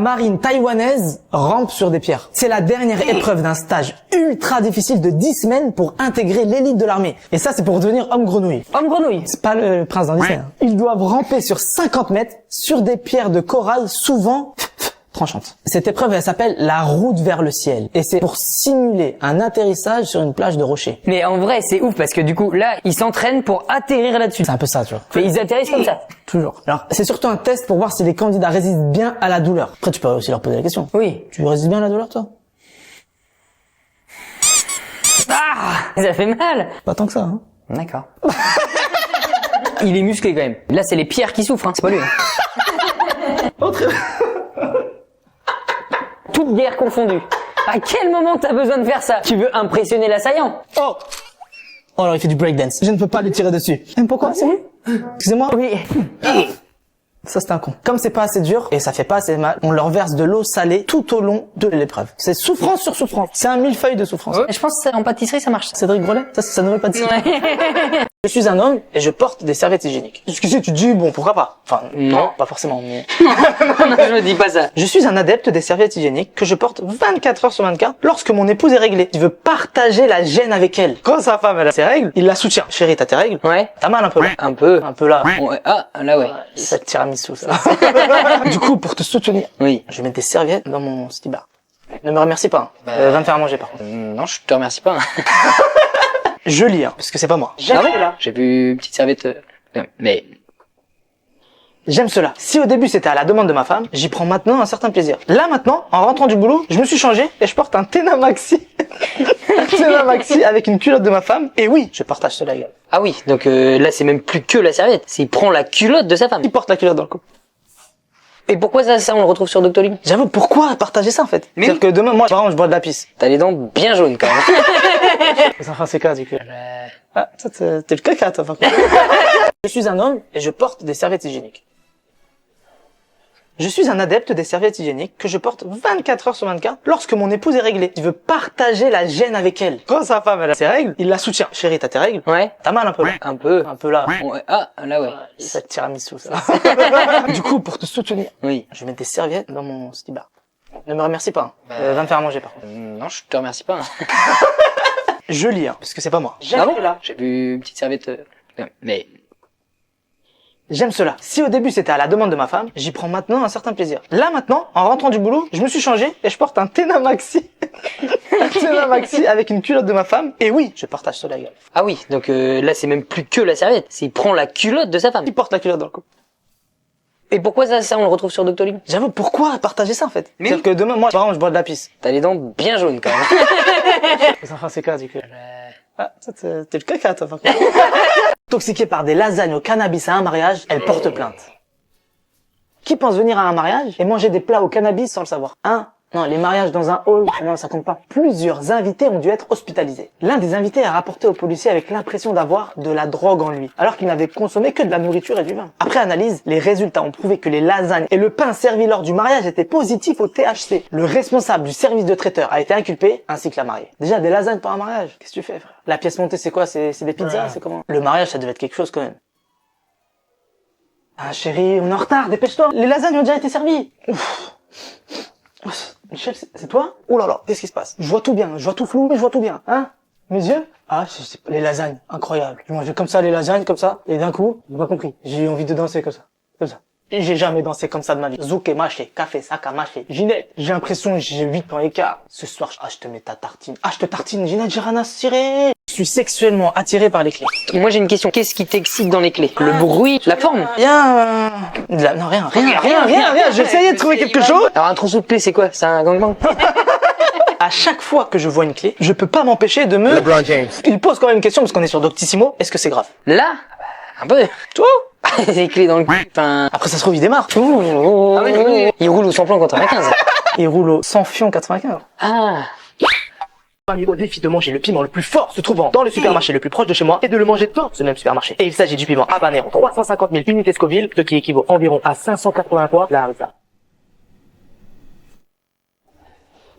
marine taïwanaise rampe sur des pierres. C'est la dernière épreuve d'un stage ultra difficile de 10 semaines pour intégrer l'élite de l'armée. Et ça, c'est pour devenir homme grenouille. Homme grenouille. C'est pas le prince d'un Disney. Ils doivent ramper sur 50 mètres sur des pierres de corail souvent tranchantes. Cette épreuve, elle s'appelle la route vers le ciel. Et c'est pour simuler un atterrissage sur une plage de rochers. Mais en vrai, c'est ouf parce que du coup, là, ils s'entraînent pour atterrir là-dessus. C'est un peu ça, tu vois. Mais ils atterrissent comme ça. Toujours. Alors, c'est surtout un test pour voir si les candidats résistent bien à la douleur. Après, tu peux aussi leur poser la question. Oui. Tu résistes bien à la douleur, toi? Ah, ça fait mal. Pas tant que ça, hein. D'accord. Il est musclé quand même. Là, c'est les pierres qui souffrent, hein. C'est pas lui. Toute guerre confondue. À quel moment t'as besoin de faire ça? Tu veux impressionner l'assaillant? Oh! Oh, alors il fait du breakdance. Je ne peux pas lui tirer dessus. Pourquoi? C'est lui? Excusez-moi? Oui. Ça, c'est un con. Comme c'est pas assez dur et ça fait pas assez mal, on leur verse de l'eau salée tout au long de l'épreuve. C'est souffrance sur souffrance. C'est un millefeuille de souffrance. Je pense que en pâtisserie, ça marche. Cédric Grolet? Ça ne veut pas dire. Ouais. Je suis un homme et je porte des serviettes hygiéniques. Excusez, tu te dis, bon, pourquoi pas? Enfin, non, pas forcément, mais... Non, je me dis pas ça. Je suis un adepte des serviettes hygiéniques que je porte 24 heures sur 24 lorsque mon épouse est réglée. Il veut partager la gêne avec elle. Quand sa femme, elle a ses règles, il la soutient. Chérie, t'as tes règles? Ouais. T'as mal un peu là? Un peu. Un peu là. Ouais. Ah, là ouais. Ça te tiramisu, ça. Du coup, pour te soutenir, Oui. je vais mettre des serviettes dans mon stybar. Ne me remercie pas. Hein. Va me faire à manger, par contre. Non, je te remercie pas. Je lis, hein, parce que c'est pas moi. Ah ouais, j'ai vu une petite serviette. Mais J'aime cela. Si au début c'était à la demande de ma femme, j'y prends maintenant un certain plaisir. Là maintenant, en rentrant du boulot, je me suis changé et je porte un Tena Maxi. Un Tena Maxi avec une culotte de ma femme. Et oui, je partage cela également. ah oui, donc là c'est même plus que la serviette, c'est il prend la culotte de sa femme. Qui porte la culotte dans le couple? Et pourquoi ça on le retrouve sur Doctolib? J'avoue, pourquoi partager ça en fait? Mais C'est-à-dire que demain, moi, par exemple, je bois de la pisse. T'as les dents bien jaunes quand même. Enfin, c'est quoi du coup? Ah, toi, t'es le caca, toi, par contre. Je suis un homme et je porte des serviettes hygiéniques. Je suis un adepte des serviettes hygiéniques que je porte 24 heures sur 24 lorsque mon épouse est réglée. Il veut partager la gêne avec elle. Quand sa femme, elle a ses règles, il la soutient. Chérie, t'as tes règles? Ouais. T'as mal un peu là? Un peu. Un peu là. Ouais. Ah, là ouais. Ça te tiramisu, ça. Du coup, pour te soutenir, Oui. je vais mettre des serviettes dans mon stybar. Ne me remercie pas. Hein. Va me faire à manger, par contre. Non, je te remercie pas. Je lis, hein, parce que c'est pas moi. Ah bon? J'ai vu une petite serviette. Mais J'aime cela. Si au début c'était à la demande de ma femme, j'y prends maintenant un certain plaisir. Là maintenant, en rentrant du boulot, je me suis changé et je porte un Tena Maxi. Un Tena Maxi avec une culotte de ma femme. Et oui, je partage cela également. ah oui, donc là c'est même plus que la serviette, c'est il prend la culotte de sa femme. Qui porte la culotte dans le couple? Et pourquoi ça on le retrouve sur Doctolib? J'avoue, pourquoi partager ça en fait? Mais C'est-à-dire que demain, moi, par exemple, je bois de la pisse. T'as les dents bien jaunes quand même. Enfin, c'est quoi du coup? Ah, toi, t'es le caca, toi, par contre. Intoxiquée par des lasagnes au cannabis à un mariage, elle porte plainte. Qui pense venir à un mariage et manger des plats au cannabis sans le savoir? Non, les mariages dans un hall, non, ça compte pas. Plusieurs invités ont dû être hospitalisés. L'un des invités a rapporté aux policiers avec l'impression d'avoir de la drogue en lui, alors qu'il n'avait consommé que de la nourriture et du vin. Après analyse, les résultats ont prouvé que les lasagnes et le pain servis lors du mariage étaient positifs au THC. Le responsable du service de traiteur a été inculpé, ainsi que la mariée. Déjà, des lasagnes pour un mariage? Qu'est-ce que tu fais, frère? La pièce montée, c'est quoi? C'est des pizzas? C'est comment? Le mariage, ça devait être quelque chose, quand même. Ah, chérie, on est en retard, dépêche-toi. Les lasagnes ont déjà été servies. Ouf. Michel, c'est toi? Oh là là, qu'est-ce qui se passe? Je vois tout bien, je vois tout flou, mais je vois tout bien, hein? Mes yeux? Ah, c'est les lasagnes, incroyable. Je mangeais comme ça les lasagnes, comme ça, et d'un coup, j'ai pas compris. J'ai eu envie de danser comme ça, comme ça. Et j'ai jamais dansé comme ça de ma vie. Zouk et mâché, café, sac à mâcher. Ginette, j'ai l'impression que j'ai 8 ans écart. Ce soir, je te mets ta tartine. Ah, je te tartine, Ginette, j'ai rien à cirer. Je suis sexuellement attiré par les clés. Moi j'ai une question, qu'est-ce qui t'excite dans les clés? Le bruit, la forme? Rien, non, rien. J'essayais de trouver quelque chose. Alors un trousseau de clés c'est quoi? C'est un gangbang? À chaque fois que je vois une clé, je peux pas m'empêcher de me... LeBron James. Il pose quand même une question parce qu'on est sur Doctissimo. Est-ce que c'est grave? Là? Un peu. Toi? Les clés dans le cul. Enfin... Après ça se trouve, il démarre. Ah oui. Il roule au sans-plan 95. Il roule au sans fion 95. Ah. Parmi au défi de manger le piment le plus fort se trouvant dans le supermarché le plus proche de chez moi et de le manger dans ce même supermarché. Et il s'agit du piment habanero, 350 000 unités Scoville, ce qui équivaut environ à 580 fois la harissa.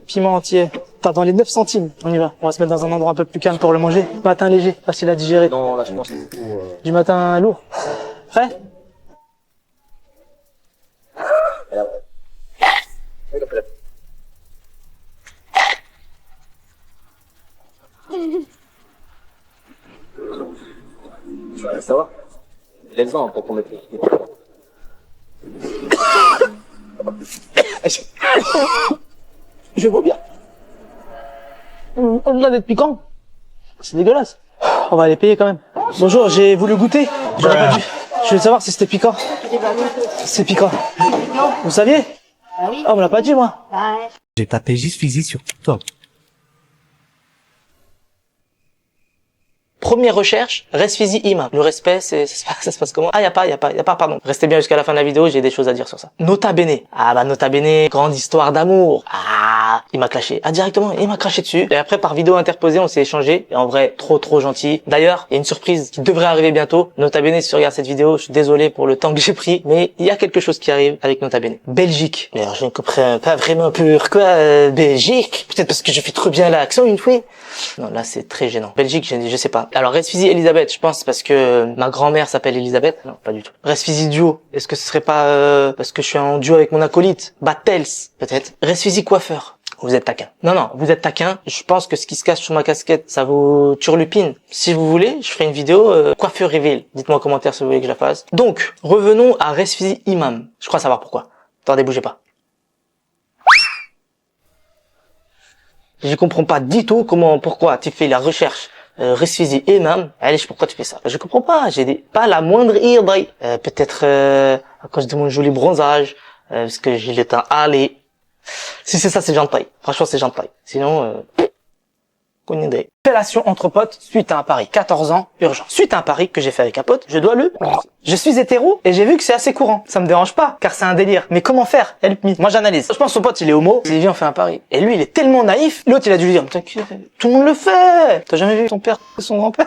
Piment entier. T'as dans les 9 centimes. On y va. On va se mettre dans un endroit un peu plus calme pour le manger. Matin léger, facile à digérer. Non, là, je pense que c'est Du matin lourd. Prêt? Tu veux savoir? Laisse-en pour qu'on mette les pieds. Je vois bien. Au-delà d'être piquant, c'est dégueulasse. On va les payer quand même. Bonjour, j'ai voulu goûter. J'aurais pas dû. Je voulais savoir si c'était piquant. C'est piquant. Vous saviez? Ah oui. Ah, on me l'a pas dit, moi. Ouais. J'ai tapé juste physique sur TikTok. Première recherche, Resfizi Imam. Le respect, ça se passe comment? Ah, y a pas, pardon. Restez bien jusqu'à la fin de la vidéo, j'ai des choses à dire sur ça. Nota Bene. Ah, bah, Nota Bene, grande histoire d'amour. Ah, il m'a clashé. Ah, directement, il m'a craché dessus. Et après, par vidéo interposée, on s'est échangé. Et en vrai, trop gentil. D'ailleurs, il y a une surprise qui devrait arriver bientôt. Nota Bene, si tu regardes cette vidéo, je suis désolé pour le temps que j'ai pris, mais il y a quelque chose qui arrive avec Nota Bene. Belgique. Mais alors, je ne comprends pas vraiment pourquoi, Belgique. Peut-être parce que je fais trop bien l'accent une fois. Non, là, c'est très gênant. Belgique, je sais pas. Alors, Resfizi Elisabeth, je pense parce que ma grand-mère s'appelle Elisabeth. Non, pas du tout. Resfizi duo. Est-ce que ce serait pas parce que je suis en duo avec mon acolyte? Battels, peut-être. Resfizi coiffeur. Vous êtes taquin. Non, vous êtes taquin. Je pense que ce qui se cache sur ma casquette, ça vous turlupine. Si vous voulez, je ferai une vidéo coiffure reveal. Dites-moi en commentaire si vous voulez que je la fasse. Donc, revenons à Resfizi Imam. Je crois savoir pourquoi. Attendez, bougez pas. Je comprends pas du tout pourquoi tu fais la recherche Resfizi Imam. Allez, pourquoi tu fais ça? Je comprends pas. Pas la moindre idée. Peut-être à cause de mon joli bronzage, parce que j'ai le teint allé. Si c'est ça, c'est gentil. Franchement, c'est gentil. Sinon, aucune idée. Relation entre potes suite à un pari. 14 ans, urgent. Suite à un pari que j'ai fait avec un pote, je dois le... Je suis hétéro et j'ai vu que c'est assez courant. Ça me dérange pas, car c'est un délire. Mais comment faire? Help me. Moi, j'analyse. Je pense que son pote, il est homo. Il dit, viens, on fait un pari. Et lui, il est tellement naïf. L'autre, il a dû lui dire, t'inquiète, tout le monde le fait. T'as jamais vu ton père et son grand-père?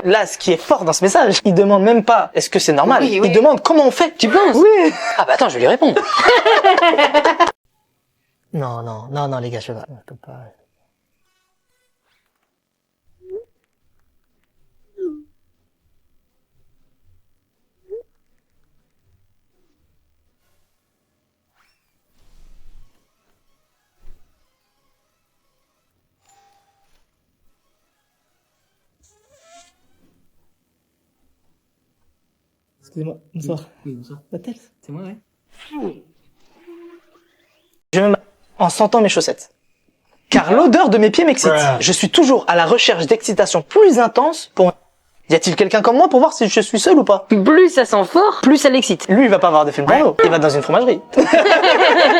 Là, ce qui est fort dans ce message, il demande même pas, est-ce que c'est normal? Oui, oui. Il demande comment on fait. Tu penses? Oui. Ah bah attends, je vais lui répondre. Non, les gars, je peux pas. Excusez-moi, bonsoir. Oui, bonsoir. Battels. C'est moi, ouais. Je me en sentant mes chaussettes. Car l'odeur de mes pieds m'excite. Je suis toujours à la recherche d'excitation plus intense pour... Y a-t-il quelqu'un comme moi pour voir si je suis seul ou pas? Plus ça sent fort, plus ça l'excite. Lui, il va pas voir de film porno. Il va dans une fromagerie.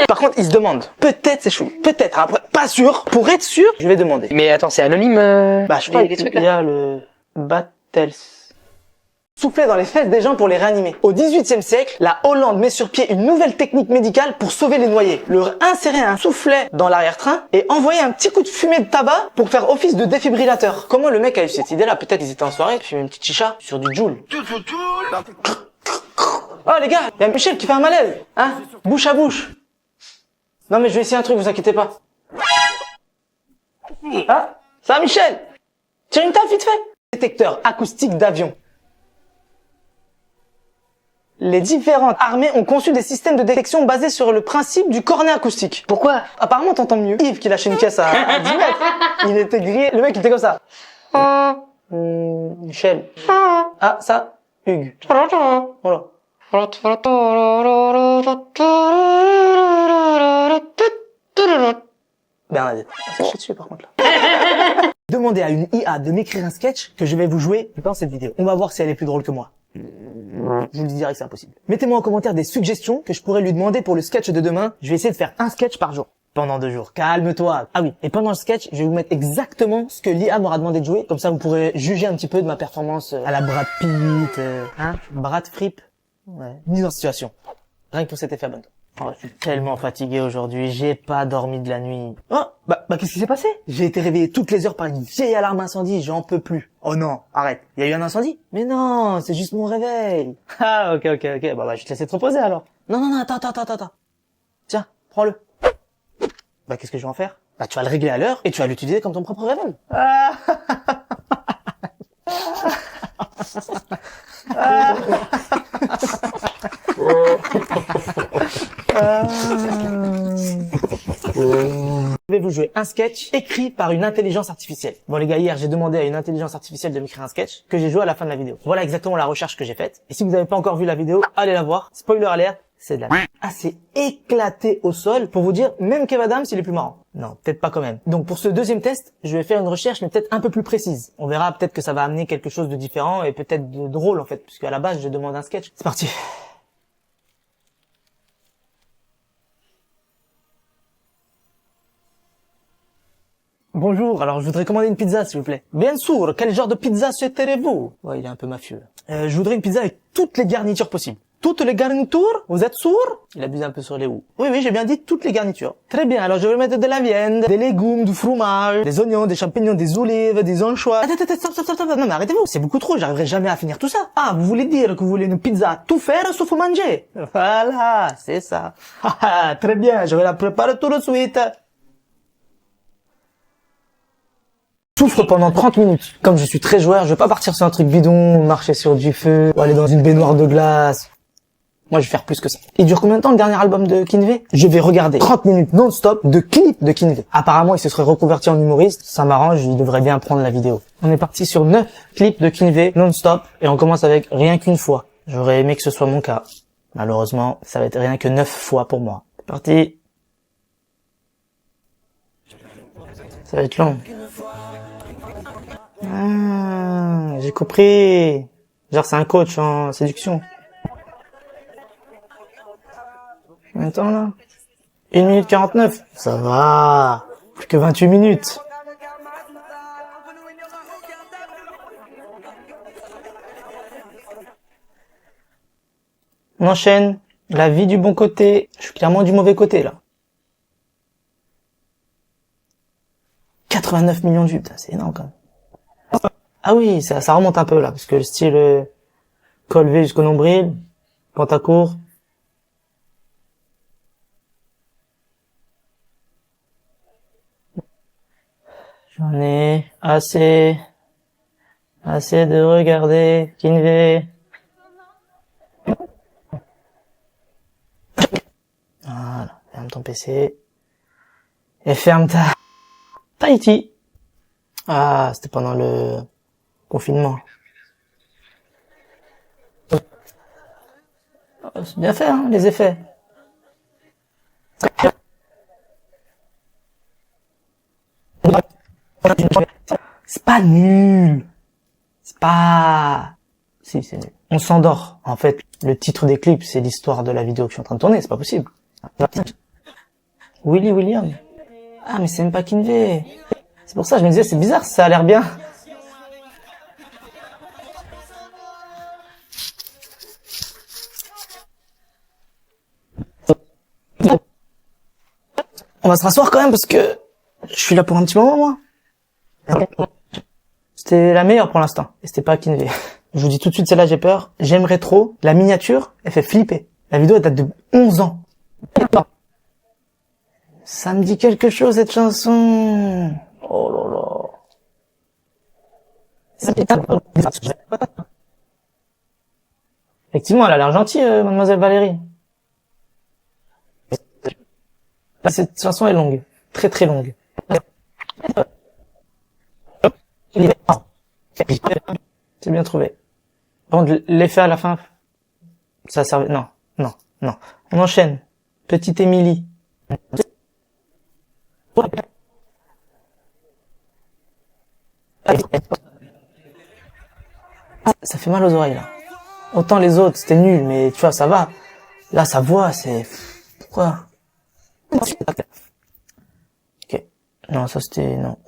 Par contre, il se demande. Peut-être c'est chou. Peut-être. Après, pas sûr. Pour être sûr, je vais demander. Mais attends, c'est anonyme Bah, je sais pas, les trucs là. il y a le Battels. Souffler dans les fesses des gens pour les réanimer. Au XVIIIe siècle, la Hollande met sur pied une nouvelle technique médicale pour sauver les noyés. Leur insérer un soufflet dans l'arrière-train et envoyer un petit coup de fumée de tabac pour faire office de défibrillateur. Comment le mec a eu cette idée-là? Peut-être ils étaient en soirée, fumaient une petite chicha sur du Joule. Oh les gars, il y a Michel qui fait un malaise. Hein? Bouche à bouche. Non mais je vais essayer un truc, vous inquiétez pas. Ah, ça va Michel? Tire une taf vite fait. Détecteur acoustique d'avion. Les différentes armées ont conçu des systèmes de détection basés sur le principe du cornet acoustique. Pourquoi? Apparemment, t'entends mieux. Yves qui lâchait une caisse à 10 mètres. Il était grillé. Le mec, il était comme ça. Michel. Ah, ça, Hugues. Voilà. Bernadette. Ça chie dessus, par contre, là. Demandez à une IA de m'écrire un sketch que je vais vous jouer dans cette vidéo. On va voir si elle est plus drôle que moi. Je vous le dis direct, c'est impossible. Mettez-moi en commentaire des suggestions que je pourrais lui demander pour le sketch de demain. Je vais essayer de faire un sketch par jour. Pendant 2 jours. Calme-toi. Ah oui. Et pendant le sketch, je vais vous mettre exactement ce que l'IA m'aura demandé de jouer. Comme ça, vous pourrez juger un petit peu de ma performance à la Brad Pitt, Brad Fripp. Ouais. Mise en situation. Rien que pour cet effet, abonne-toi. Oh, je suis tellement fatigué aujourd'hui, j'ai pas dormi de la nuit. Oh, bah qu'est-ce qui s'est passé? J'ai été réveillé toutes les heures par une vieille alarme incendie, j'en peux plus. Oh non, arrête, il y a eu un incendie? Mais non, c'est juste mon réveil. Ah, ok, bah je vais te laisser te reposer alors. Non, attends. Tiens, prends-le. Bah qu'est-ce que je vais en faire? Bah tu vas le régler à l'heure et tu vas l'utiliser comme ton propre réveil. Ah. Je vais vous jouer un sketch écrit par une intelligence artificielle. Bon les gars, hier j'ai demandé à une intelligence artificielle de m'écrire un sketch que j'ai joué à la fin de la vidéo. Voilà exactement la recherche que j'ai faite. Et si vous n'avez pas encore vu la vidéo, allez la voir. Spoiler alert, c'est de la merde. Ah, c'est éclaté au sol pour vous dire, même Kev Adams, il est plus marrant. Non, peut-être pas quand même. Donc pour ce deuxième test, je vais faire une recherche mais peut-être un peu plus précise. On verra peut-être que ça va amener quelque chose de différent et peut-être de drôle en fait, puisque à la base je demande un sketch. C'est parti. Bonjour, alors je voudrais commander une pizza s'il vous plaît. Bien sûr, quel genre de pizza souhaiterez-vous? Ouais, il est un peu mafieux. Je voudrais une pizza avec toutes les garnitures possibles. Toutes les garnitures? Vous êtes sourd? Il abuse un peu sur les ou. Oui, oui, j'ai bien dit toutes les garnitures. Très bien, alors je vais mettre de la viande, des légumes, du fromage, des oignons, des champignons, des olives, des anchois. Attends, stop. Non mais arrêtez-vous, c'est beaucoup trop, j'arriverai jamais à finir tout ça. Ah, vous voulez dire que vous voulez une pizza tout faire sauf manger? Voilà, c'est ça. Très bien, je vais la préparer tout de suite. Souffre pendant 30 minutes. Comme je suis très joueur, je vais pas partir sur un truc bidon, marcher sur du feu, ou aller dans une baignoire de glace. Moi, je vais faire plus que ça. Il dure combien de temps le dernier album de Kinvey? Je vais regarder 30 minutes non-stop de clips de Kinvey. Apparemment, il se serait reconverti en humoriste. Ça m'arrange, il devrait bien prendre la vidéo. On est parti sur 9 clips de Kinvey non-stop et on commence avec rien qu'une fois. J'aurais aimé que ce soit mon cas. Malheureusement, ça va être rien que 9 fois pour moi. C'est parti. Ça va être long. Ah, j'ai compris. Genre c'est un coach en séduction. Combien de temps là? 1 minute 49. Ça va. Plus que 28 minutes. On enchaîne. La vie du bon côté. Je suis clairement du mauvais côté là. 89 millions de vues, c'est énorme quand même. Ah oui, ça remonte un peu là, parce que le style col V jusqu'au nombril, pantacourt. J'en ai assez de regarder Kinvey. Voilà, ferme ton PC. Et ferme ta Tahiti. Ah, c'était pendant le confinement. C'est bien fait, hein, les effets. C'est pas nul. C'est pas... Si, c'est nul. On s'endort. En fait, le titre des clips, c'est l'histoire de la vidéo que je suis en train de tourner, c'est pas possible. Willy William. Ah, mais c'est même pas Kinvey. C'est pour ça, je me disais, c'est bizarre, ça a l'air bien. On va se rasseoir quand même parce que je suis là pour un petit moment, moi. C'était la meilleure pour l'instant. Et c'était pas Kinvey. Je vous dis tout de suite, celle-là, j'ai peur. J'aimerais trop. La miniature, elle fait flipper. La vidéo, elle date de 11 ans. Ça me dit quelque chose, cette chanson. Oh là là. Effectivement, elle a l'air gentille, mademoiselle Valérie. Cette chanson est longue. Très très longue. C'est bien trouvé. Par contre, l'effet à la fin, ça servait... Non. On enchaîne. Petite Émilie. Ça fait mal aux oreilles, là. Autant les autres, c'était nul, mais tu vois, ça va. Là, sa voix, c'est... Pourquoi? Ok. Non, ça c'était... Non.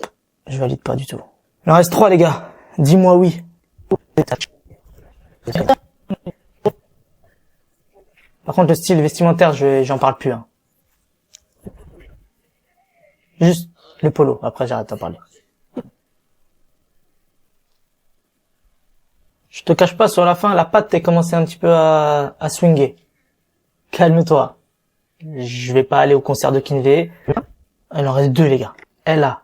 Je valide pas du tout. Il en reste 3, les gars. Dis-moi oui. Par contre, le style vestimentaire, j'en parle plus, hein. Juste le polo. Après, j'arrête d'en parler. Je te cache pas, sur la fin, la patte a commencé un petit peu à swinger. Calme-toi. Je vais pas aller au concert de Kinvey. Il en reste 2, les gars. Elle a.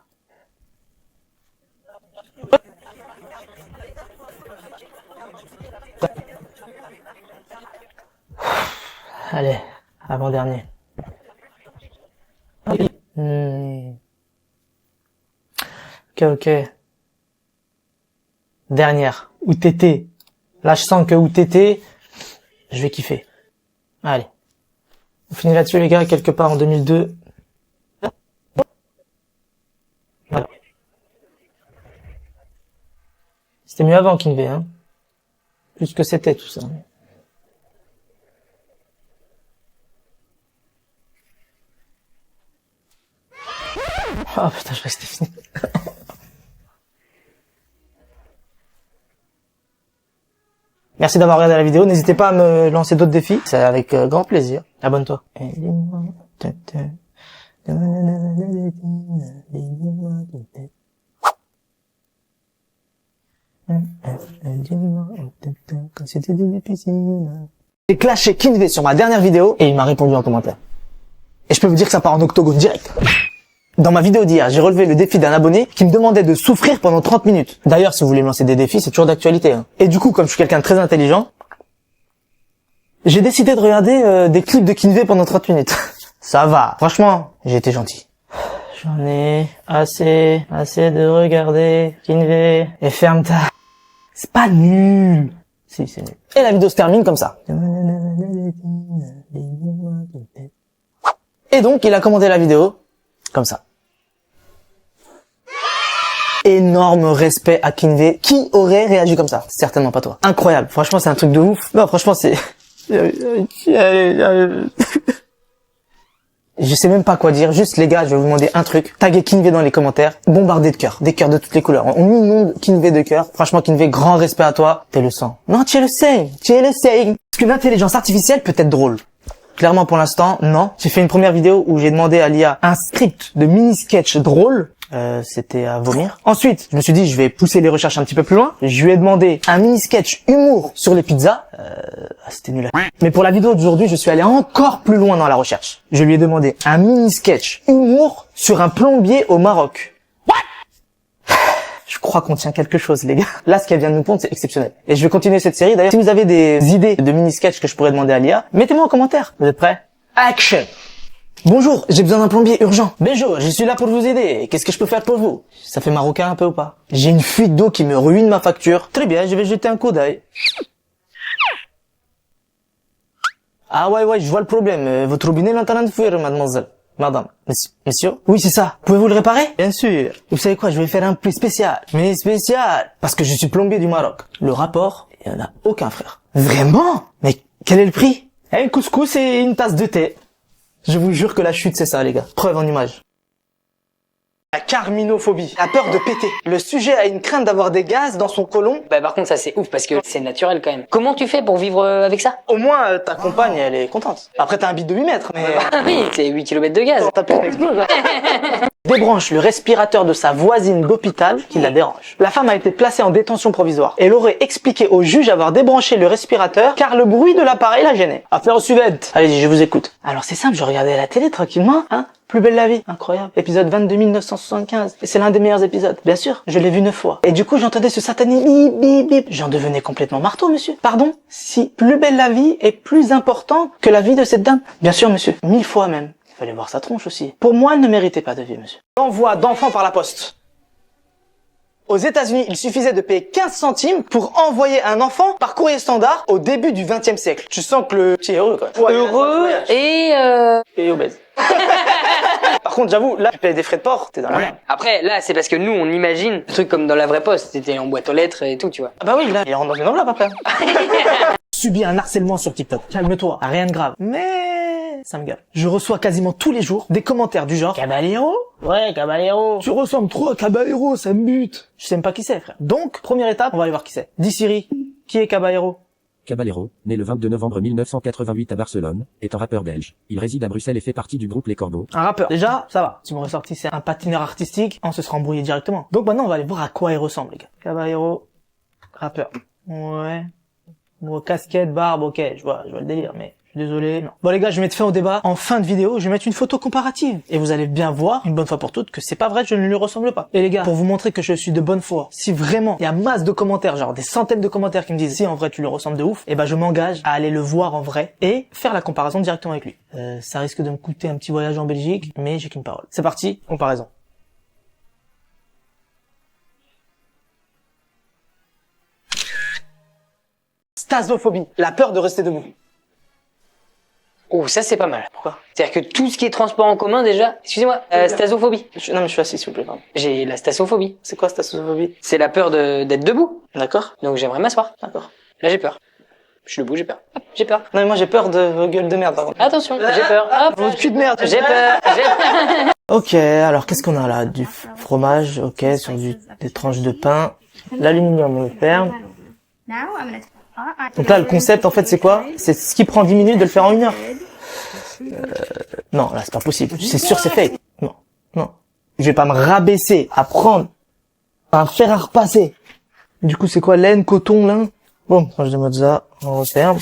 Allez, avant-dernier. Ok. Dernière. OUTT. Là, je sens que OUTT, je vais kiffer. Allez. On finit là-dessus, les gars, quelque part en 2002. Voilà. C'était mieux avant Kinvé, hein. Plus que c'était, tout ça. Oh putain, je crois que c'était fini. Merci d'avoir regardé la vidéo. N'hésitez pas à me lancer d'autres défis. C'est avec grand plaisir. Abonne-toi. J'ai clashé Kinvé sur ma dernière vidéo et il m'a répondu en commentaire. Et je peux vous dire que ça part en octogone direct. Dans ma vidéo d'hier, j'ai relevé le défi d'un abonné qui me demandait de souffrir pendant 30 minutes. D'ailleurs, si vous voulez me lancer des défis, c'est toujours d'actualité. Hein. Et du coup, comme je suis quelqu'un de très intelligent, j'ai décidé de regarder des clips de Kinvé pendant 30 minutes. Ça va. Franchement, j'ai été gentil. J'en ai assez de regarder Kinvé. Et ferme ta... C'est pas nul. Si, c'est nul. Et la vidéo se termine comme ça. Et donc, il a commenté la vidéo comme ça. Énorme respect à Kinvé. Qui aurait réagi comme ça? Certainement pas toi. Incroyable. Franchement, c'est un truc de ouf. Non, franchement, c'est... Je sais même pas quoi dire. Juste, les gars, je vais vous demander un truc. Taguez Kinvé dans les commentaires. Bombardez de cœurs. Des cœurs de toutes les couleurs. On inonde Kinvé de cœurs. Franchement, Kinvé, grand respect à toi. T'es le sang. Non, tu es le same. Tu es le same. Parce que l'intelligence artificielle peut être drôle. Clairement, pour l'instant, non. J'ai fait une première vidéo où j'ai demandé à l'IA un script de mini-sketch drôle. C'était à vomir. Ensuite, je me suis dit, je vais pousser les recherches un petit peu plus loin. Je lui ai demandé un mini-sketch humour sur les pizzas. C'était nul. Mais pour la vidéo d'aujourd'hui, je suis allé encore plus loin dans la recherche. Je lui ai demandé un mini-sketch humour sur un plombier au Maroc. Je crois qu'on tient quelque chose, les gars. Là, ce qu'elle vient de nous pondre, c'est exceptionnel. Et je vais continuer cette série. D'ailleurs, si vous avez des idées de mini-sketch que je pourrais demander à l'IA, mettez-moi en commentaire. Vous êtes prêts? Action! Bonjour, j'ai besoin d'un plombier urgent. Bonjour, je suis là pour vous aider. Qu'est-ce que je peux faire pour vous? Ça fait marocain un peu ou pas? J'ai une fuite d'eau qui me ruine ma facture. Très bien, je vais jeter un coup d'œil. Ah ouais, je vois le problème. Votre robinet est en train de fuir, mademoiselle. Madame, monsieur? Oui, c'est ça. Pouvez-vous le réparer? Bien sûr. Vous savez quoi, je vais faire un prix spécial. Mais spécial, parce que je suis plombier du Maroc. Le rapport, il y en a aucun, frère. Vraiment? Mais quel est le prix? Un couscous et une tasse de thé. Je vous jure que la chute, c'est ça, les gars. Preuve en image. La carminophobie, la peur de péter. Le sujet a une crainte d'avoir des gaz dans son côlon. Bah par contre ça c'est ouf parce que c'est naturel quand même. Comment tu fais pour vivre avec ça? Au moins, ta compagne, elle est contente. Après, t'as un bide de 8 mètres, mais... Ah oui, c'est 8 km de gaz. Ta pute explose. Débranche le respirateur de sa voisine d'hôpital qui la dérange. La femme a été placée en détention provisoire. Elle aurait expliqué au juge avoir débranché le respirateur car le bruit de l'appareil la gênait. Affaire suivante. Allez-y, je vous écoute. Alors c'est simple, je regardais la télé tranquillement, hein. Plus belle la vie, incroyable. Épisode 22 975. Et c'est l'un des meilleurs épisodes. Bien sûr, je l'ai vu 9 fois. Et du coup, j'entendais ce satané bip bip bip. J'en devenais complètement marteau, monsieur. Pardon? Si Plus belle la vie est plus important que la vie de cette dame? Bien sûr, monsieur. 1000 fois même. Il fallait voir sa tronche aussi. Pour moi, elle ne méritait pas de vie, monsieur. L'envoi d'enfants par la poste. Aux États-Unis, il suffisait de payer 15 centimes pour envoyer un enfant par courrier standard au début du XXe siècle. Tu sens que le petit est heureux, quoi. Ouais, Heureux et obèse. Par contre, j'avoue, là, tu payes des frais de port, t'es dans la merde. Après là c'est parce que nous on imagine un truc comme dans la vraie poste, c'était en boîte aux lettres et tout, tu vois. Ah bah oui, là, il rentre dans une enveloppe après. Subis un harcèlement sur TikTok. Calme-toi, rien de grave. Mais ça me gave. Je reçois quasiment tous les jours des commentaires du genre Caballero? Ouais, Caballero. Tu ressembles trop à Caballero, ça me bute. Je sais même pas qui c'est, frère. Donc, première étape, on va aller voir qui c'est. Dis Siri, qui est Caballero? Caballero, né le 22 novembre 1988 à Barcelone, est un rappeur belge. Il réside à Bruxelles et fait partie du groupe Les Corbeaux. Un rappeur. Déjà, ça va. Tu m'aurais sorti, c'est un patineur artistique, on se serait embrouillé directement. Donc maintenant, on va aller voir à quoi il ressemble, les gars. Caballero, rappeur. Ouais. Bon, casquette, barbe, ok, je vois le délire, mais suis désolé. Non. Bon les gars, je vais mettre fin au débat. En fin de vidéo, je vais mettre une photo comparative. Et vous allez bien voir, une bonne fois pour toutes, que c'est pas vrai, je ne lui ressemble pas. Et les gars, pour vous montrer que je suis de bonne foi, si vraiment il y a masse de commentaires, genre des centaines de commentaires qui me disent si en vrai tu lui ressembles de ouf, et ben je m'engage à aller le voir en vrai et faire la comparaison directement avec lui. Ça risque de me coûter un petit voyage en Belgique, mais j'ai qu'une parole. C'est parti, comparaison. Stasophobie, la peur de rester debout. Oh, ça c'est pas mal. Pourquoi? C'est-à-dire que tout ce qui est transport en commun déjà, excusez-moi, stasophobie. Non mais je suis assis s'il vous plaît, pardon. J'ai la stasophobie. C'est quoi stasophobie? C'est la peur d'être debout. D'accord. Donc j'aimerais m'asseoir. D'accord. Là j'ai peur. Je suis debout, j'ai peur. Hop, j'ai peur. Non mais moi j'ai peur de vos gueules de merde par contre. Attention, j'ai peur. Hop, Vos culs de merde. j'ai peur. Ok, alors qu'est-ce qu'on a là? Du fromage, ok, sur des tranches de pain. L'aluminium on le ferme. Donc là le concept en fait c'est quoi? C'est ce qui prend 10 minutes de le faire en 1 heure. Non, là c'est pas possible. C'est sûr c'est fake. Non, non. Je vais pas me rabaisser à prendre un fer à repasser. Du coup c'est quoi? Laine, coton, lin? Bon, tranche de mozza, on referme.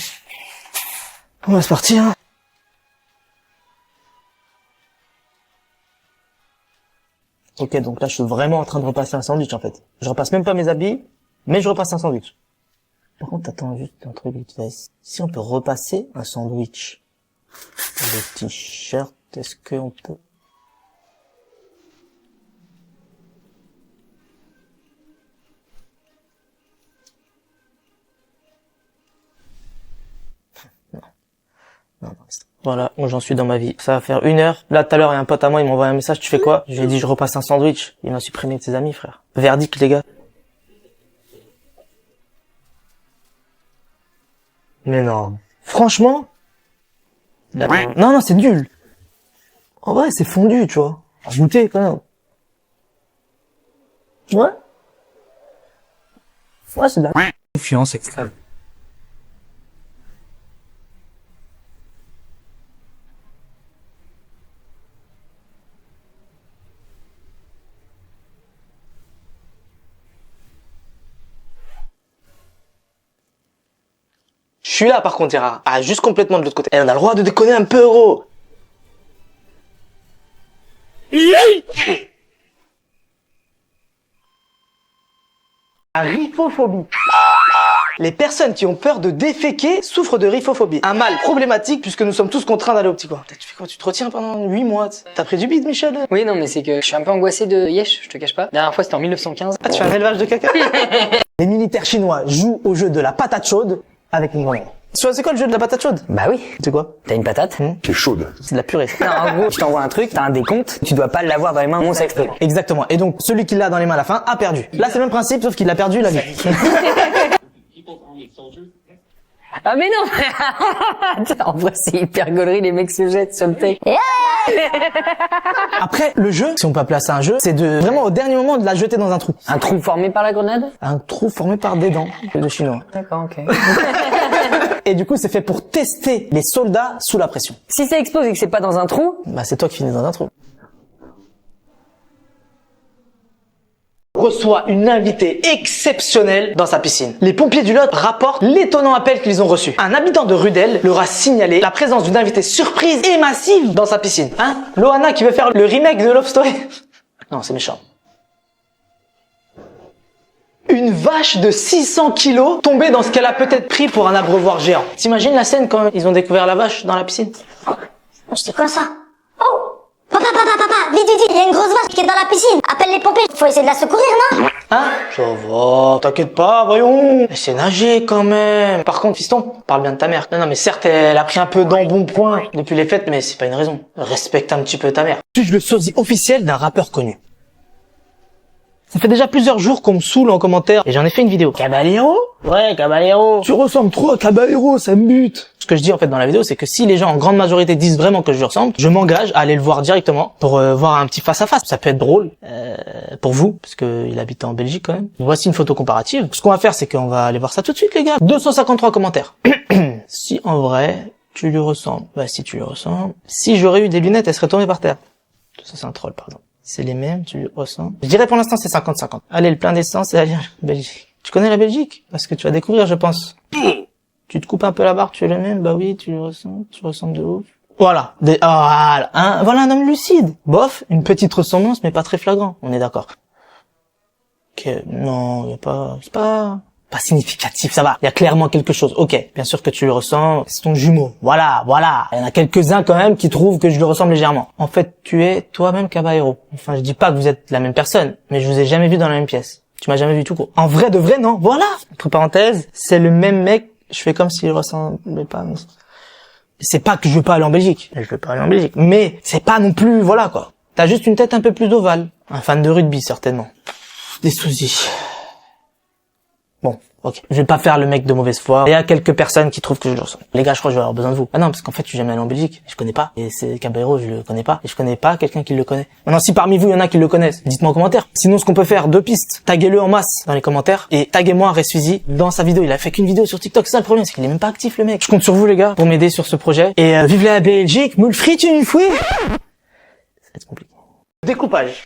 On va se partir. Hein. Ok, donc là je suis vraiment en train de repasser un sandwich en fait. Je repasse même pas mes habits, mais je repasse un sandwich. Par contre, attends juste un truc vite fait. Si on peut repasser un sandwich, le t-shirt, est-ce qu'on peut... Non, voilà, où j'en suis dans ma vie. Ça va faire 1 heure. Là, tout à l'heure, il y a un pote à moi, il m'a envoyé un message, tu fais quoi? Je lui ai dit, je repasse un sandwich. Il m'a supprimé de ses amis, frère. Verdict, les gars. Mais non. Franchement? Non, c'est nul. En vrai, c'est fondu, tu vois. Goûter, quand même. Ouais. Ouais, c'est de la... Confiance extrême. Je suis là, par contre, Ira. Ah, juste complètement de l'autre côté. Et on a le droit de déconner un peu, gros. La rifophobie. Les personnes qui ont peur de déféquer souffrent de rifophobie. Un mal problématique puisque nous sommes tous contraints d'aller au petit coin. Tu fais quoi? Tu te retiens pendant 8 mois? T'as pris du bide, Michel? Oui, non, mais c'est que je suis un peu angoissé de Yesh, je te cache pas. La dernière fois c'était en 1915. Ah, tu fais un élevage de caca? Les militaires chinois jouent au jeu de la patate chaude avec une grenade. C'est quoi le jeu de la patate chaude? Bah oui. C'est quoi? T'as une patate. Qui est chaude. C'est de la purée. Non, en gros, je t'envoie un truc, t'as un décompte, tu dois pas l'avoir dans les mains, mon sexe. Exactement. Et donc, celui qui l'a dans les mains à la fin a perdu. Là, c'est le même principe, sauf qu'il a perdu la vie. Ah mais non. En vrai, c'est hyper gaulerie, les mecs se jettent sur le texte. Après, le jeu, si on peut appeler ça un jeu, c'est de vraiment au dernier moment de la jeter dans un trou. Un trou formé par la grenade? Un trou formé par des dents de chinois. D'accord, ok. Et du coup, c'est fait pour tester les soldats sous la pression. Si ça explose et que c'est pas dans un trou, Bah, c'est toi qui finis dans un trou. Reçoit une invitée exceptionnelle dans sa piscine. Les pompiers du Lot rapportent l'étonnant appel qu'ils ont reçu. Un habitant de Rudel leur a signalé la présence d'une invitée surprise et massive dans sa piscine. Hein? Loana qui veut faire le remake de Love Story? Non, c'est méchant. Une vache de 600 kilos tombée dans ce qu'elle a peut-être pris pour un abreuvoir géant. T'imagines la scène quand ils ont découvert la vache dans la piscine? C'est quoi ça? Oh! Papa, vite, il y a une grosse vache qui est dans la piscine. Appelle les pompiers, faut essayer de la secourir, non? Hein? Ça va, t'inquiète pas, voyons. Elle sait nager quand même. Par contre, fiston, parle bien de ta mère. Non, mais certes, elle a pris un peu d'embonpoint depuis les fêtes, mais c'est pas une raison. Respecte un petit peu ta mère. Suis-je le sosie officiel d'un rappeur connu? Ça fait déjà plusieurs jours qu'on me saoule en commentaire et j'en ai fait une vidéo. Caballero? Ouais, Caballero. Tu ressembles trop à Caballero, ça me bute. Ce que je dis en fait dans la vidéo, c'est que si les gens en grande majorité disent vraiment que je lui ressemble, je m'engage à aller le voir directement pour voir un petit face à face. Ça peut être drôle pour vous, parce que il habite en Belgique quand même. Voici une photo comparative. Ce qu'on va faire, c'est qu'on va aller voir ça tout de suite, les gars. 253 commentaires. Si en vrai tu lui ressembles, bah si tu lui ressembles. Si j'aurais eu des lunettes, elles seraient tombées par terre. Ça c'est un troll par exemple. C'est les mêmes, tu lui ressembles. Je dirais pour l'instant c'est 50-50. Allez, le plein d'essence et allez, Belgique. Tu connais la Belgique? Parce que tu vas découvrir, je pense. Tu Tu te coupes un peu la barbe, tu es le même, bah oui, tu ressembles de ouf. Voilà. Voilà, hein, voilà un homme lucide. Bof, une petite ressemblance, mais pas très flagrant. On est d'accord. Ok, non, c'est pas significatif, ça va. Il y a clairement quelque chose. Ok, bien sûr que tu le ressens, c'est ton jumeau. Voilà. Il y en a quelques-uns quand même qui trouvent que je le ressemble légèrement. En fait, tu es toi-même Caballero. Enfin, je dis pas que vous êtes la même personne, mais je vous ai jamais vu dans la même pièce. Tu m'as jamais vu tout court. En vrai de vrai, non. Voilà. Entre parenthèses, c'est le même mec. Je fais comme s'il ressemblait pas. C'est pas que je veux pas aller en Belgique. Je veux pas aller en Belgique. Mais c'est pas non plus, voilà quoi. T'as juste une tête un peu plus ovale. Un fan de rugby, certainement. Des soucis. Bon, ok. Je vais pas faire le mec de mauvaise foi. Il y a quelques personnes qui trouvent que je le ressemble. Les gars, je crois que je vais avoir besoin de vous. Ah non, parce qu'en fait, je suis jamais allé en Belgique. Je connais pas. Et c'est Caballero, je le connais pas. Et je connais pas quelqu'un qui le connaît. Maintenant, si parmi vous, il y en a qui le connaissent, dites-moi en commentaire. Sinon, ce qu'on peut faire, 2 pistes. Taguez-le en masse dans les commentaires. Et taguez-moi Resfusi dans sa vidéo. Il a fait qu'une vidéo sur TikTok. C'est ça le problème, c'est qu'il est même pas actif, le mec. Je compte sur vous, les gars, pour m'aider sur ce projet. Et vive la Belgique, moule frites une fouée. Ça va être compliqué. Découpage.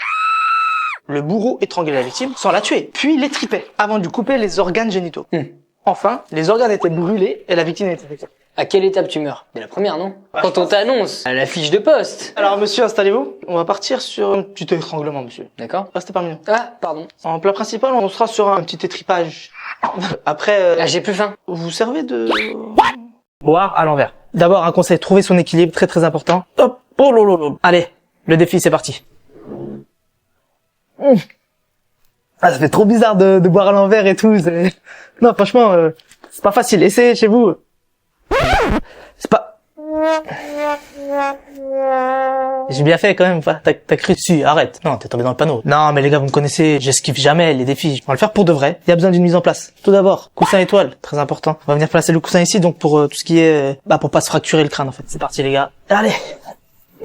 Le bourreau étranglait la victime sans la tuer, puis les tripait, avant de lui couper les organes génitaux. Enfin, les organes étaient brûlés et la victime était décédée. À quelle étape tu meurs? Dès la première, non? Quand on t'annonce à la fiche de poste. Alors monsieur, installez-vous. On va partir sur un petit étranglement, monsieur. D'accord. Restez parmi nous. Ah, pardon. En plat principal, on sera sur un petit étripage. Après, Ah, j'ai plus faim. vous servez de... boire à l'envers. D'abord, un conseil, trouver son équilibre, très très important. Hop, oh lolo. Allez, le défi, c'est parti. Ah, ça fait trop bizarre de boire à l'envers et tout. Non, franchement, c'est pas facile. Essayez chez vous. C'est pas... J'ai bien fait quand même. T'as cru dessus. Arrête. Non, t'es tombé dans le panneau. Non, mais les gars, vous me connaissez. J'esquive jamais les défis. On va le faire pour de vrai. Il y a besoin d'une mise en place. Tout d'abord, coussin étoile. Très important. On va venir placer le coussin ici, donc pour tout ce qui est... pour pas se fracturer le crâne, en fait. C'est parti, les gars. Allez.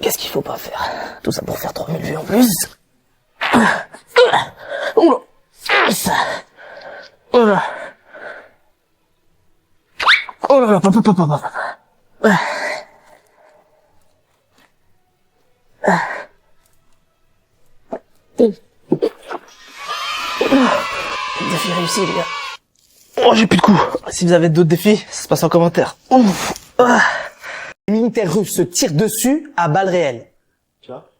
Qu'est-ce qu'il faut pas faire? Tout ça pour faire 3000 vues en plus. Oula. Oula. Oh là là, papa. Défi réussi, les gars. Oh, j'ai plus de coups. Si vous avez d'autres défis, ça se passe en commentaire. Ouf. Les militaires russes se tirent dessus à balles réelles.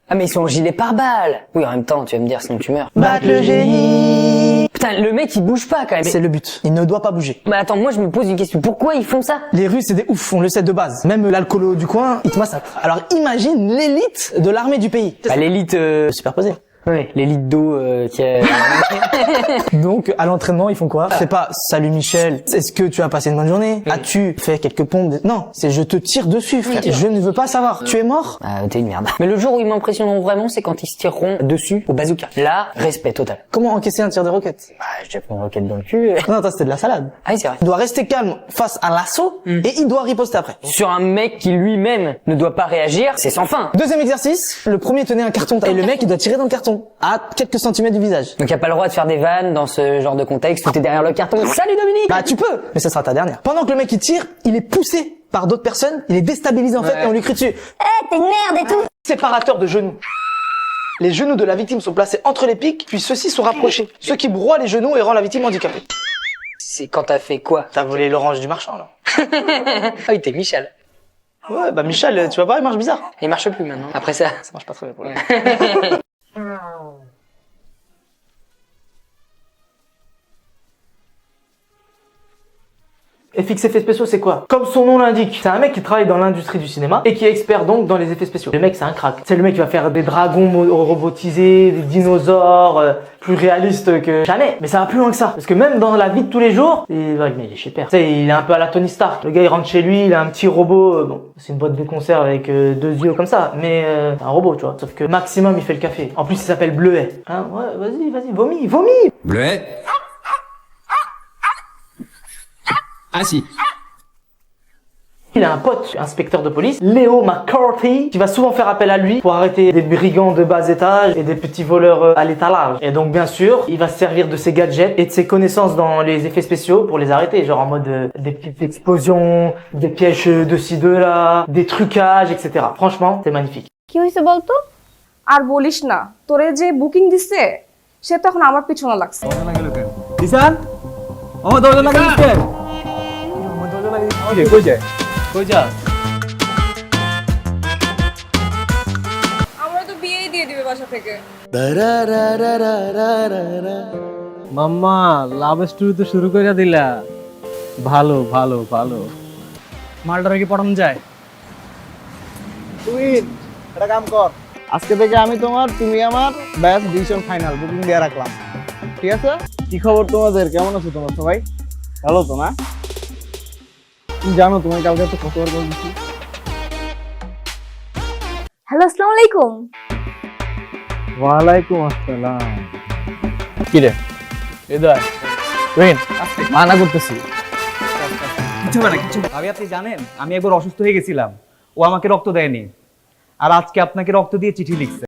Ah, mais ils sont en gilet pare-balles. Oui, en même temps, tu vas me dire, sinon tu meurs. Battre le génie. Putain, le mec, il bouge pas, quand même. C'est le but. Il ne doit pas bouger. Mais attends, moi, je me pose une question. Pourquoi ils font ça? Les Russes, c'est des oufs, on le sait de base. Même l'alcoolo du coin, ils te massacrent. Alors imagine l'élite de l'armée du pays. Bah, l'élite, Superposé. ouais, l'élite d'eau, qui a... Donc, à l'entraînement, ils font quoi? C'est pas, salut Michel, est-ce que tu as passé une bonne journée? As-tu fait quelques pompes? Non, c'est je te tire dessus, frère. Je ne veux pas savoir. Tu es mort? Ah, t'es une merde. Mais le jour où ils m'impressionneront vraiment, c'est quand ils se tireront dessus au bazooka. Là, respect total. Comment encaisser un tir de roquette? Bah, j'ai pris une roquette dans le cul. Non, attends, c'était de la salade. Ah oui, c'est vrai. Il doit rester calme face à l'assaut et il doit riposter après. Sur un mec qui lui-même ne doit pas réagir, c'est sans fin. Deuxième exercice, le premier tenait un carton et le mec il doit tirer dans le carton à quelques centimètres du visage. Donc y a pas le droit de faire des vannes dans ce genre de contexte où t'es derrière le carton. Salut Dominique! Bah tu peux, mais ce sera ta dernière. Pendant que le mec il tire, il est poussé par d'autres personnes, il est déstabilisé en fait et on lui crie dessus. T'es une merde et tout. Séparateur de genoux. Les genoux de la victime sont placés entre les pics, puis ceux-ci sont rapprochés. Ce qui broie les genoux et rend la victime handicapée. C'est quand t'as fait quoi? T'as volé l'orange du marchand là. Ah oui, t'es Michel. Ouais, bah Michel, tu vas voir, il marche bizarre. Il marche plus maintenant. Après ça. Ça marche pas très bien pour lui. FX effets spéciaux, c'est quoi? Comme son nom l'indique, c'est un mec qui travaille dans l'industrie du cinéma et qui est expert donc dans les effets spéciaux. Le mec, c'est un crack. C'est le mec qui va faire des dragons robotisés, des dinosaures, plus réalistes que jamais. Mais ça va plus loin que ça. Parce que même dans la vie de tous les jours, mais il est chez père. Tu sais, il est un peu à la Tony Stark. Le gars, il rentre chez lui, il a un petit robot. Bon, c'est une boîte de conserve avec 2 yeux comme ça. Mais c'est un robot, tu vois. Sauf que maximum, il fait le café. En plus, il s'appelle Bleuet. Hein, ouais, vas-y, vomis. Bleuet. Ah si. Il a un pote, inspecteur de police, Léo McCarthy, qui va souvent faire appel à lui pour arrêter des brigands de bas étage et des petits voleurs à l'étalage. Et donc bien sûr, il va se servir de ses gadgets et de ses connaissances dans les effets spéciaux pour les arrêter, genre en mode des petites explosions, des pièges de ci de là, des trucages, etc. Franchement, c'est magnifique. কি হইছে বলতো আর বলিস না তোরে যে বুকিং দিছে সে তো এখন আমার পিছনে লাগছে দিশান ও দরজা লাগিয়ে দিচ্ছে আমরা তো বিয়েই দিয়ে দিবে বাসা থেকে। মাম্মা লাভ স্টোরি তো শুরু করে দিলা। ভালো ভালো ভালো। মালটারে কি পড়ানো যায়? তুই একটা কাম কর, আজকে থেকে আমি তোমার, তুমি আমার, ব্যাস ডিসিশন ফাইনাল, বুকিং দিয়ে রাখলাম, ঠিক আছে? কি খবর তোমাদের, কেমন আছো তোমার সবাই? ভালো তো না? তুমি জানো তোমায় কালকে তো কতবার কল দিচ্ছি। হ্যালো, আসসালামু আলাইকুম। ওয়ালাইকুম আসসালাম। কি রে হৃদয়, তুহিন মানা করতেছি। কিছু মানে কিছু ভাবি, আপনি জানেন আমি একবার অসুস্থ হয়ে গেছিলাম, ও আমাকে রক্ত দেয়নি, আর আজকে আপনাকে রক্ত দিয়ে চিঠি লিখছে।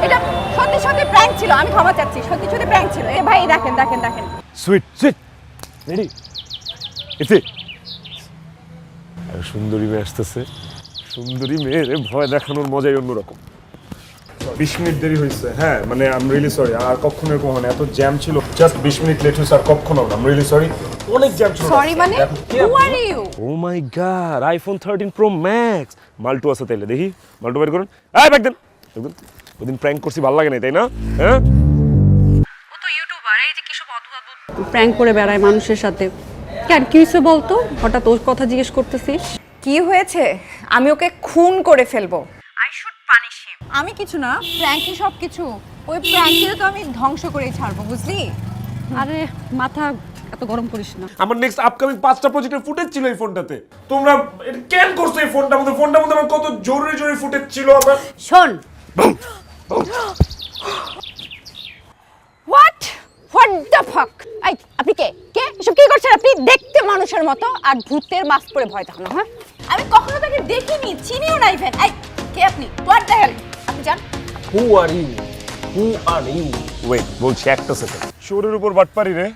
এটা সত্যি সত্যি প্র্যাঙ্ক ছিল, আমি ক্ষমা চাচ্ছি, সত্যি সত্যি প্র্যাঙ্ক ছিল। এ ভাই দেখেন দেখেন দেখেন, সুইট সুইট রেডি এতে সুন্দরী মেয়ে আসতেছে। সুন্দরী মেয়ের ভয় দেখানোর মজাই অন্যরকম। 20 মিনিট দেরি হয়েছে, হ্যাঁ মানে আই এম রিয়েলি সরি। আর কখনো এরকম হয় না, এত জ্যাম ছিল, জাস্ট 20 মিনিট লেট হয়েছে, আর কখনো না, আই এম রিয়েলি সরি, অনেক জ্যাম ছিল। সরি মানে who are you? Oh my god, iPhone 13 pro max. মাল্টু আছে তাইলে, দেখি মাল্টু বের করুন। এই ব্যাগ দেন, দেখুন ওদিন প্র্যাঙ্ক করছি, ভালো লাগে না তাই না? হ্যাঁ ও তো ইউটিউবার, এই যে কি সব অদ্ভুত অদ্ভুত প্র্যাঙ্ক করে বেড়ায় মানুষের সাথে। কেন কি হয়েছে বলতো? হঠাৎ ওর কথা জিজ্ঞেস করতেছিস? কি হয়েছে? আমি ওকে খুন করে ফেলবো। I should punish him. আমি কিছু না, প্র্যাঙ্কই সব কিছু। ওই প্র্যাঙ্ককে তো আমি ধ্বংস করেই ছাড়বো, বুঝলি? আরে মাথা এত গরম করিস না। আমার নেক্সট আপকামিং 5টা প্রজেক্টের ফুটেজ ছিল এই ফোনটাতে। তোমরা এটা কেন করছো এই ফোনটার মধ্যে? ফোনটার মধ্যে আমার কত জরুরি জরুরি ফুটেজ ছিল আমার। শোন, হোয়াট হোয়াট দ্য ফাক? এই আপনি কে কে এসব কি করছেন আপনি? দেখতে মানুষের মতো আর ভূতের মাস্ক পরে ভয় দেখানো। হ্যাঁ, আমি কখনো তাকে দেখিনি, চিনিও না ইভেন। এই কে আপনি? What the hell? আপনি জান who are you? Who are you? Wait, বলছি একটা সেকেন্ড। শোরের উপর বাটপারি রে।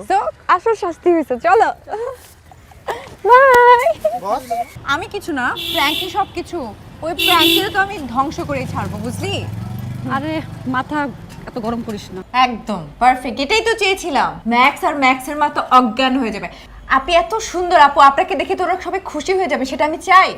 তো আসল শাস্তি হয়েছে, চলো বাই। আমি কিছু না, প্র্যাঙ্কই সব কিছু। ওই প্র্যাঙ্ককে তো আমি ধ্বংস করেই ছাড়বো, বুঝলি? আরে মাথা এত গরম করিস না। একদম পারফেক্ট, এটাই তো চেয়েছিলাম। ম্যাক্স আর ম্যাক্সের মা তো অজ্ঞান হয়ে যাবে। আপনি এত সুন্দর আপু, আপনাকে দেখে তো ওরা সবাই খুশি হয়ে যাবে, সেটা আমি চাই।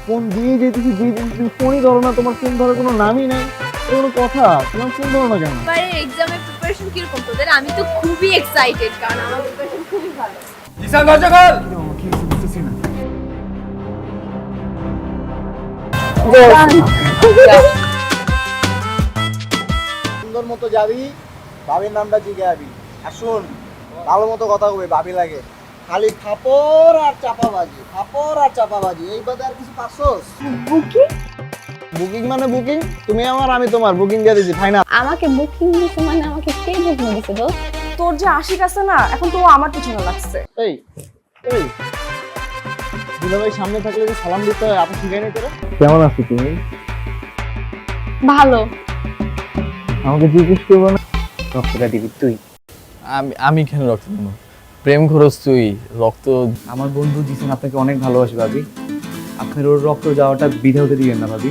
ফোন দিয়ে যেতেছি তুমি ফোনই ধরো না, তোমার ফোন ধরার কোনো নামই নাই, এটা কোনো কথা? তোমার ফোন ধরো না কেন? এবারে এক্সামের প্রিপারেশন কিরকম তোদের? আমি তো খুবই এক্সাইটেড, কারণ আমার প্রিপারেশন খুবই ভালো। জিসান দরজা খোল। কি বুঝতেছি না। সুন্দর মতো যাবি, ভাবির নামটা জিজ্ঞাবি। আর শোন, ভালো মতো কথা কবে, ভাবি লাগে। খালি থাপড় আর চাপাবাজি, থাপড় আর চাপাবাজি, এই বাদে আর কিছু পাচ্ছস? বুকিং মানে বুকিং, তুমি আমার আমি তোমার, বুকিং দিয়ে দিছি ফাইনাল। আমাকে বুকিং দিছে মানে আমাকে কে বুকিং দিছে দোস্ত? তোর যে আশিক আছে না, এখন তো ও আমার পিছনে লাগছে। এই এই দুলাভাই সামনে থাকলে যে সালাম দিতে হয়, আপনি শিখাই নাই তোরা? কেমন আছো তুমি? ভালো। আমাকে জিজ্ঞেস করবো না? রক্তটা দিবি তুই। আমি কেন রক্ত দেবো? প্রেম খরচ তুই, রক্ত। আমার বন্ধু জিসান আপনাকে অনেক ভালোবাসে ভাবি, আপনার ওর রক্ত যাওয়াটা বিধা হতে দিবেন না ভাবি।